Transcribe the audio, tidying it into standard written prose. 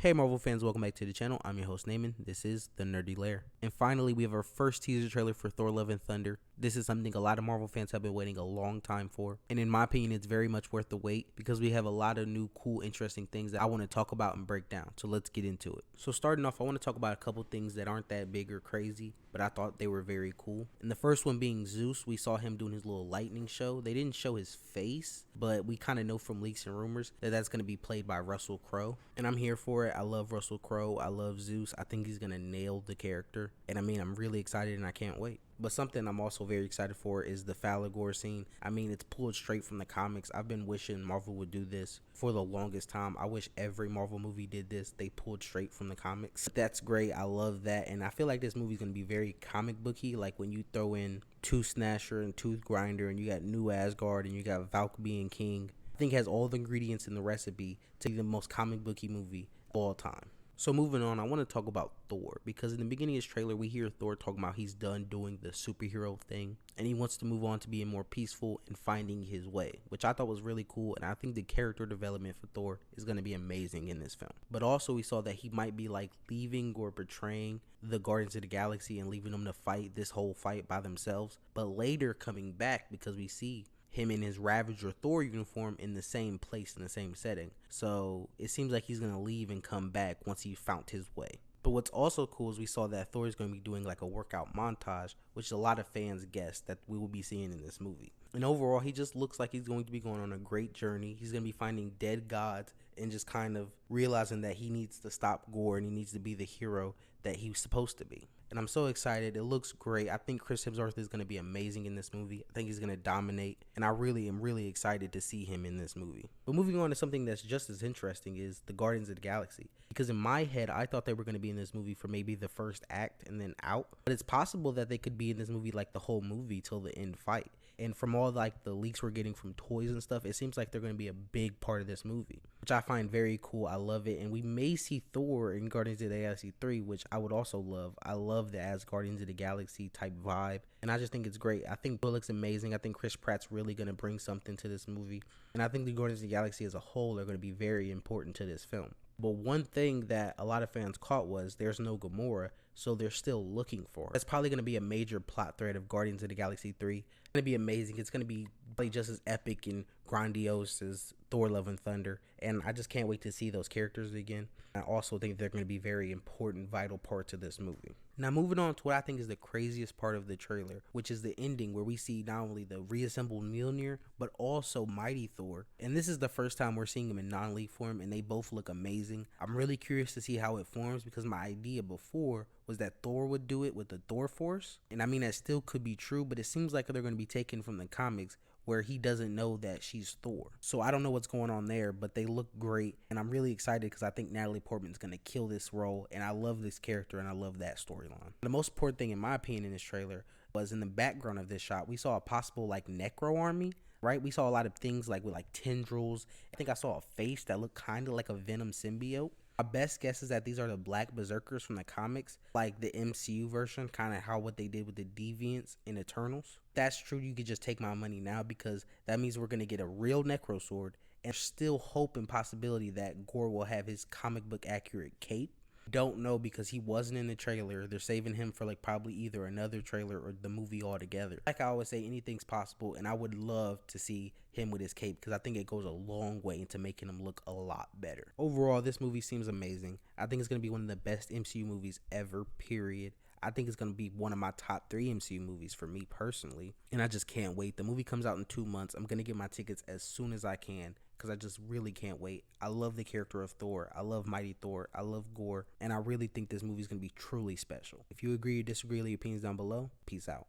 Hey Marvel fans, welcome back to the channel. I'm your host Naaman. This is The Nerdy Lair. And finally, we have our first teaser trailer for Thor Love and Thunder. This is something a lot of Marvel fans have been waiting a long time for. And in my opinion, it's very much worth the wait because we have a lot of new, cool, interesting things that I want to talk about and break down. So let's get into it. So starting off, I want to talk about a couple things that aren't that big or crazy, but I thought they were very cool. And the first one being Zeus. We saw him doing his little lightning show. They didn't show his face, but we kind of know from leaks and rumors that that's going to be played by Crowe. And I'm here for it. I love Crowe. I love Zeus. I think he's going to nail the character. And I mean, I'm really excited and I can't wait. But something I'm also very excited for is the falligar scene. I mean, it's pulled straight from the comics. I've been wishing Marvel would do this for the longest time. I wish every Marvel movie did this. They pulled straight from the comics. That's great. I love that. And I feel like this movie is going to be very comic booky. Like when you throw in Tooth Snatcher and Tooth Grinder and you got New Asgard and you got Valk being king. I think it has all the ingredients in the recipe to be the most comic booky movie of all time. So moving on, I want to talk about Thor because in the beginning of this trailer, we hear Thor talking about he's done doing the superhero thing and he wants to move on to being more peaceful and finding his way, which I thought was really cool. And I think the character development for Thor is going to be amazing in this film. But also we saw that he might be like leaving or betraying the Guardians of the Galaxy and leaving them to fight this whole fight by themselves, but later coming back because we see him in his Ravager Thor uniform in the same place in the same setting. So it seems like he's gonna leave and come back once he found his way. But what's also cool is we saw that Thor is going to be doing like a workout montage, which a lot of fans guessed that we will be seeing in this movie. And overall, he just looks like he's going to be going on a great journey. He's going to be finding dead gods and just kind of realizing that he needs to stop Gore and he needs to be the hero that he's supposed to be. And I'm so excited. It looks great. I think Chris Hemsworth is going to be amazing in this movie. I think he's going to dominate. And I really am really excited to see him in this movie. But moving on to something that's just as interesting is the Guardians of the Galaxy. Because in my head, I thought they were going to be in this movie for maybe the first act and then out. But it's possible that they could be in this movie like the whole movie till the end fight. And from all like the leaks we're getting from toys and stuff, it seems like they're going to be a big part of this movie, which I find very cool. I love it. And we may see Thor in Guardians of the Galaxy 3, which I would also love. I love the as Guardians of the Galaxy type vibe. And I just think it's great. I think it looks amazing. I think Chris Pratt's really going to bring something to this movie. And I think the Guardians of the Galaxy as a whole are going to be very important to this film. But one thing that a lot of fans caught was there's no Gamora, so they're still looking for her. That's probably going to be a major plot thread of Guardians of the Galaxy 3. It's going to be amazing. It's going to be just as epic and grandiose as Thor Love and Thunder. And I just can't wait to see those characters again. I also think they're going to be very important, vital parts of this movie. Now moving on to what I think is the craziest part of the trailer, which is the ending where we see not only the reassembled Mjolnir, but also Mighty Thor. And this is the first time we're seeing him in non-league form and they both look amazing. I'm really curious to see how it forms because my idea before was that Thor would do it with the Thor Force. And I mean, that still could be true, but it seems like they're going to be taken from the comics where he doesn't know that she's Thor. So I don't know what's going on there, but they look great. And I'm really excited because I think Natalie Portman's going to kill this role. And I love this character and I love that storyline. The most important thing in my opinion in this trailer was in the background of this shot, we saw a possible like necro army, right? We saw a lot of things like with like tendrils. I think I saw a face that looked kind of like a Venom symbiote. My best guess is that these are the Black Berserkers from the comics, like the MCU version, kind of how what they did with the Deviants in Eternals. If that's true, you could just take my money now because that means we're going to get a real necro sword and still hope and possibility that Gore will have his comic book accurate cape. Don't know because he wasn't in the trailer. They're saving him for like probably either another trailer or the movie altogether. Like I always say, anything's possible, and I would love to see him with his cape because I think it goes a long way into making him look a lot better. Overall, this movie seems amazing. I think it's going to be one of the best MCU movies ever, period. I think it's going to be one of my top 3 MCU movies for me personally, and I just can't wait. The movie comes out in 2 months. I'm going to get my tickets as soon as I can because I just really can't wait. I love the character of Thor. I love Mighty Thor. I love Gore, and I really think this movie is going to be truly special. If you agree or disagree, leave your opinions down below. Peace out.